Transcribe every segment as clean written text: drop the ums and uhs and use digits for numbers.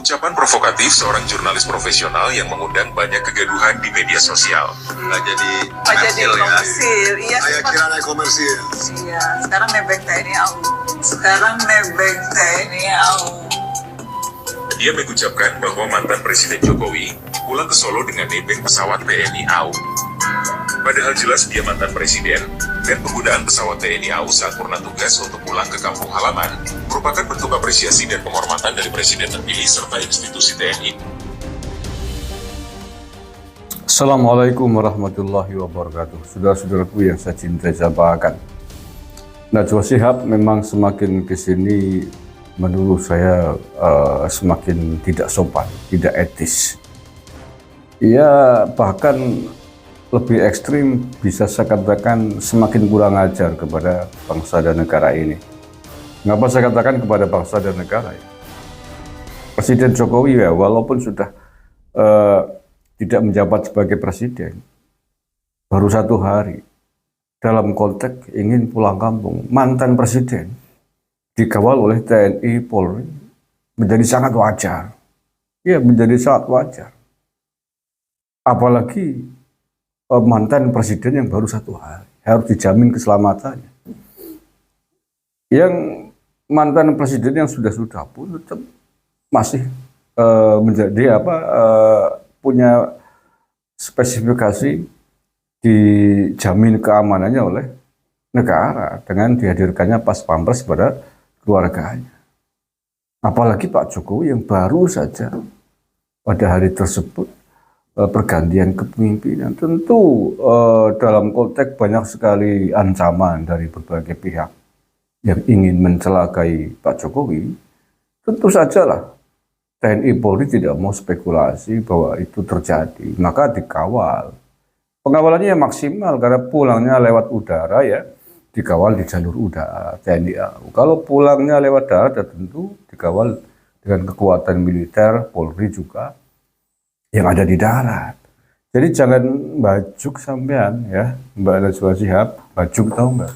Ucapan provokatif seorang jurnalis profesional yang mengundang banyak kegaduhan di media sosial. Nggak jadi komersil ya? Iya, Saya kira naik komersil. Iya, sekarang nebeng TNI AU. Dia mengucapkan bahwa mantan Presiden Jokowi pulang ke Solo dengan nebeng pesawat TNI AU. Padahal jelas dia mantan presiden, dan penggunaan pesawat TNI AU saat purna tugas untuk pulang ke kampung halaman merupakan bentuk apresiasi dan penghormatan dari presiden terpilih serta institusi TNI. Assalamualaikum warahmatullahi wabarakatuh. Saudara-saudaraku yang saya cintai, saya banggakan. Najwa Shihab memang semakin kesini menurut saya semakin tidak sopan, tidak etis. Ia bahkan lebih ekstrim, bisa saya katakan semakin kurang ajar kepada bangsa dan negara ini. Mengapa saya katakan kepada bangsa dan negara? Presiden Jokowi ya, walaupun sudah tidak menjabat sebagai presiden, baru 1 hari, dalam konteks ingin pulang kampung, mantan presiden dikawal oleh TNI Polri menjadi sangat wajar. Ya, menjadi sangat wajar. Apalagi mantan presiden yang baru 1 hari, harus dijamin keselamatannya. Yang mantan presiden yang sudah pun tetap masih menjadi punya spesifikasi dijamin keamanannya oleh negara dengan dihadirkannya pas pampres pada keluarganya. Apalagi Pak Jokowi yang baru saja pada hari tersebut pergantian kepemimpinan, tentu dalam konteks banyak sekali ancaman dari berbagai pihak yang ingin mencelakai Pak Jokowi. Tentu sajalah TNI Polri tidak mau spekulasi bahwa itu terjadi, maka dikawal. Pengawalannya maksimal karena pulangnya lewat udara ya, dikawal di jalur udara TNI AU. Kalau pulangnya lewat darat ya tentu dikawal dengan kekuatan militer Polri juga yang ada di darat. Jadi jangan bajuk sampean ya, Mbak Najwa Shihab, bajuk tahu nggak?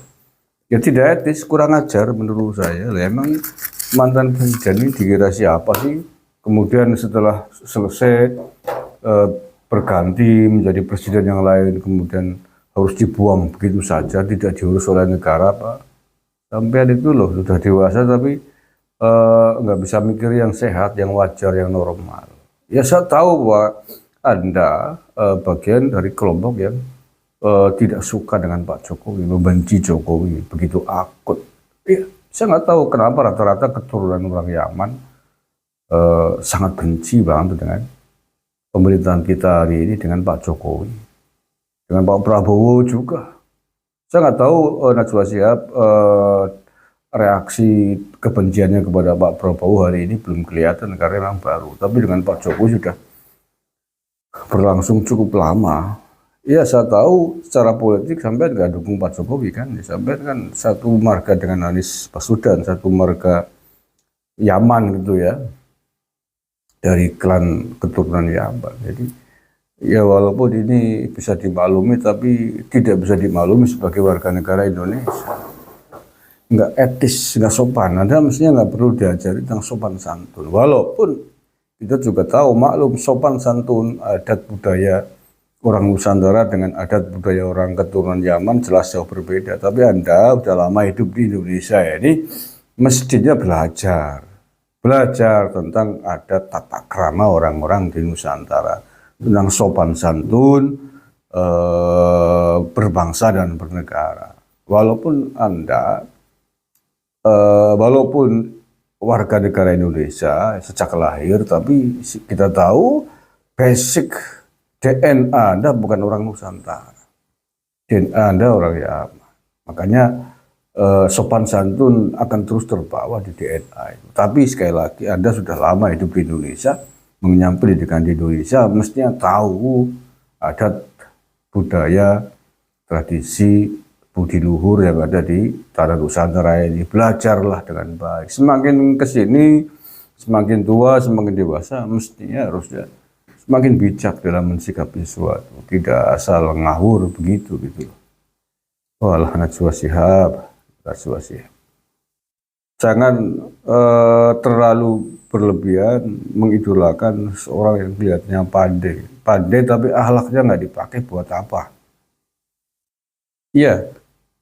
Ya tidak etis, kurang ajar menurut saya. Emang mantan presiden ini dikira siapa sih? Kemudian setelah selesai berganti menjadi presiden yang lain, kemudian harus dibuang begitu saja, tidak diurus oleh negara, Pak. Sampean itu loh sudah dewasa tapi nggak bisa mikir yang sehat, yang wajar, yang normal. Ya saya tahu bahwa Anda bagian dari kelompok yang tidak suka dengan Pak Jokowi, membenci Jokowi, begitu akut. Ya, saya nggak tahu kenapa rata-rata keturunan orang Yaman sangat benci banget dengan pemerintahan kita hari ini, dengan Pak Jokowi, dengan Pak Prabowo juga. Saya nggak tahu Najwa Shihab reaksi kebenciannya kepada Pak Prabowo hari ini belum kelihatan karena memang baru. Tapi dengan Pak Jokowi sudah berlangsung cukup lama. Ya saya tahu secara politik sampai nggak dukung Pak Jokowi kan. Sampai kan satu marga dengan Anies Baswedan, satu marga Yaman gitu ya. Dari klan keturunan Yaman. Jadi ya walaupun ini bisa dimaklumi tapi tidak bisa dimaklumi sebagai warga negara Indonesia. Nggak etis, nggak sopan. Anda mestinya nggak perlu diajari tentang sopan santun. Walaupun kita juga tahu, maklum, sopan santun adat budaya orang Nusantara dengan adat budaya orang keturunan Yaman jelas jauh berbeda. Tapi Anda udah lama hidup di Indonesia ya, ini mestinya belajar tentang adat tata krama orang-orang di Nusantara, tentang sopan santun, berbangsa dan bernegara. Walaupun Anda walaupun warga negara Indonesia sejak lahir, tapi kita tahu basic DNA Anda bukan orang Nusantara. DNA Anda orang Yaman. Makanya sopan santun akan terus terbawa di DNA itu. Tapi sekali lagi Anda sudah lama hidup di Indonesia, mengenyam pendidikan di Indonesia, mestinya tahu adat, budaya, tradisi, budi luhur yang ada di tanah Nusantara ini. Belajarlah dengan baik. Semakin kesini, semakin tua, semakin dewasa, mestinya harusnya semakin bijak dalam mensikapi sesuatu. Tidak asal ngawur begitu gitu. Walah Najwa Shihab. Jangan terlalu berlebihan mengidolakan seorang yang kelihatannya pandai tapi akhlaknya nggak dipakai buat apa? Iya,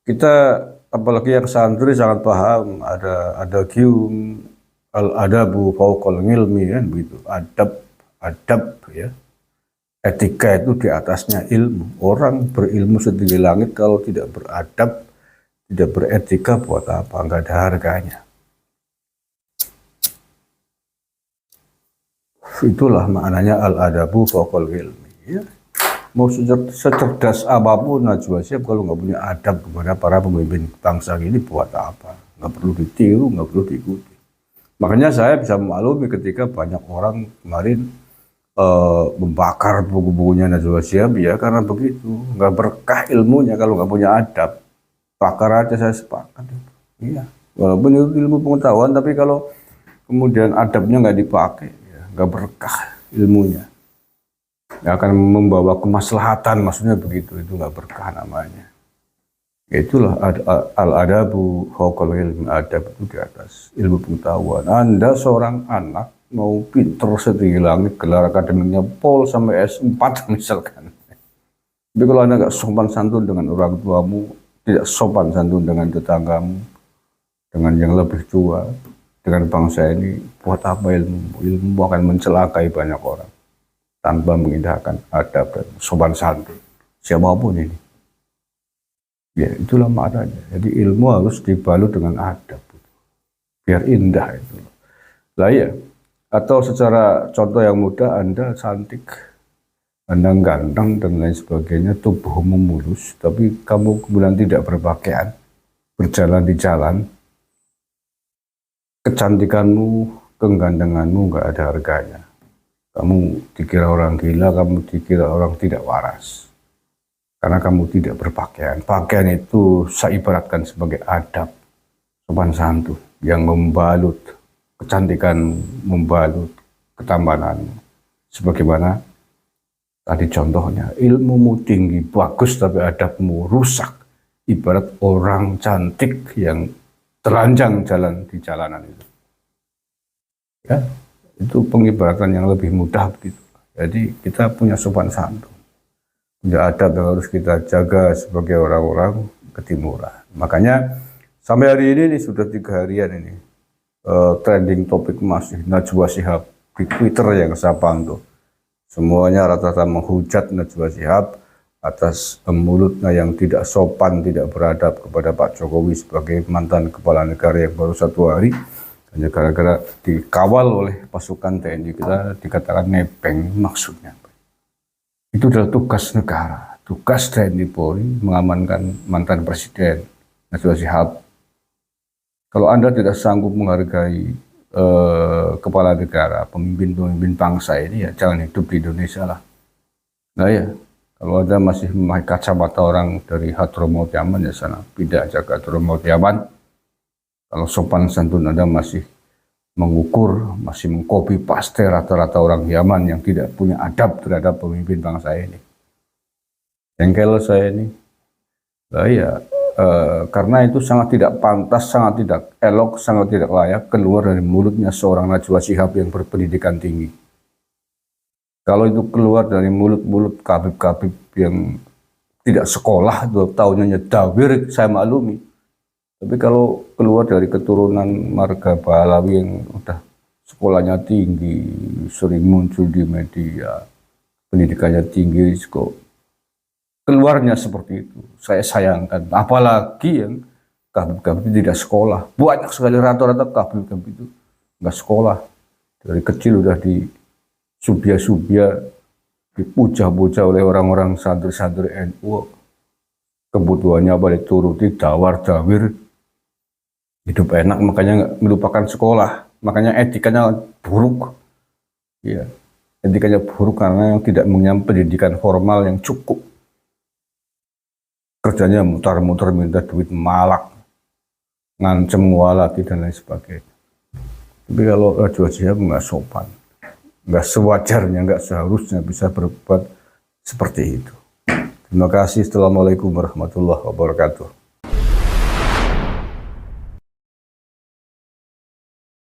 kita apalagi yang santri sangat paham, ada gium al-adabu fauqal ilmi kan begitu, adab ya. Etika itu di atasnya ilmu. Orang berilmu setinggi langit kalau tidak beradab, tidak beretika buat apa? Nggak ada harganya. Itulah maknanya al-adabu fauqal ilmi. Ya. Mau secerdas apapun Najwa Shihab kalau nggak punya adab kepada para pemimpin bangsa ini buat apa? Nggak perlu ditiru, nggak perlu diikuti. Makanya saya bisa memaklumi ketika banyak orang kemarin membakar buku-bukunya Najwa Shihab ya karena begitu, nggak berkah ilmunya kalau nggak punya adab. Bakar aja, saya sepakat. Iya, walaupun itu ilmu pengetahuan tapi kalau kemudian adabnya nggak dipakai, ya, nggak berkah ilmunya. Nggak akan membawa kemaslahatan, maksudnya begitu, itu nggak berkah namanya. Itulah al-adabu fauqal ilmi, adab itu di atas ilmu pengetahuan. Anda seorang anak mau pinter setinggi langit, gelar akademiknya Pol sampai S4 misalkan. Tapi kalau Anda nggak sopan santun dengan orang tuamu, tidak sopan santun dengan tetanggamu, dengan yang lebih tua, dengan bangsa ini, buat apa ilmu? Ilmu akan mencelakai banyak orang tanpa mengindahkan adab dan sopan santun siapapun ini. Ya itulah maknanya. Jadi ilmu harus dibalut dengan adab, biar indah itu. Lah ya, atau secara contoh yang mudah, Anda cantik, Anda ganteng dan lain sebagainya, tubuhmu mulus, tapi kamu kemudian tidak berpakaian, berjalan di jalan, kecantikanmu, kegantenganmu nggak ada harganya. Kamu dikira orang gila, kamu dikira orang tidak waras. Karena kamu tidak berpakaian. Pakaian itu saya ibaratkan sebagai adab, sopan santun yang membalut kecantikan, membalut ketampananmu. Sebagaimana tadi contohnya, ilmumu tinggi, bagus, tapi adabmu rusak. Ibarat orang cantik yang telanjang jalan di jalanan itu. Ya. Itu pengibaratan yang lebih mudah begitu. Jadi kita punya sopan santun, punya adab yang harus kita jaga sebagai orang-orang ketimuran. Makanya sampai hari ini sudah 3 harian ini trending topik masih Najwa Shihab di Twitter yang saya pantau. Semuanya rata-rata menghujat Najwa Shihab atas mulutnya yang tidak sopan, tidak beradab kepada Pak Jokowi sebagai mantan kepala negara yang baru 1 hari. Hanya gara-gara dikawal oleh pasukan TNI kita dikatakan nebeng, maksudnya. Itu adalah tugas negara, tugas TNI Polri mengamankan mantan presiden Najwa Shihab. Kalau Anda tidak sanggup menghargai kepala negara, pemimpin-pemimpin bangsa ini, ya jangan hidup di Indonesia lah. Nah ya, kalau Anda masih memakai kacamata orang dari Hadramaut Yaman, ya sana pindah aja ke Hadramaut Yaman. Kalau sopan santun Anda masih mengukur, masih mengcopy paste rata-rata orang Yaman yang tidak punya adab terhadap pemimpin bangsa ini. Jengkel saya ini. Nah, ya, karena itu sangat tidak pantas, sangat tidak elok, sangat tidak layak keluar dari mulutnya seorang Najwa Shihab yang berpendidikan tinggi. Kalau itu keluar dari mulut-mulut kabib-kabib yang tidak sekolah, 2 tahunnya nyedawir, saya maklumi. Tapi kalau keluar dari keturunan marga Pahlawi yang udah sekolahnya tinggi, sering muncul di media, pendidikannya tinggi, kok keluarnya seperti itu, saya sayangkan. Apalagi yang kabib-kabib tidak sekolah. Banyak sekali rata-rata kabib-kabib itu nggak sekolah. Dari kecil udah di subya-subya, dipuja-puja oleh orang-orang santri-santri NU. Kebutuhannya apa dituruti, dawar-dawir. Hidup enak, makanya nggak melupakan sekolah, makanya etikanya buruk. Ya, etikanya buruk karena yang tidak mengenyam pendidikan formal yang cukup. Kerjanya mutar-mutar minta duit malak, ngancem walati dan lain sebagainya. Tapi kalau Najwa Shihab nggak sopan, nggak sewajarnya, nggak seharusnya bisa berbuat seperti itu. Terima kasih. Assalamualaikum warahmatullahi wabarakatuh.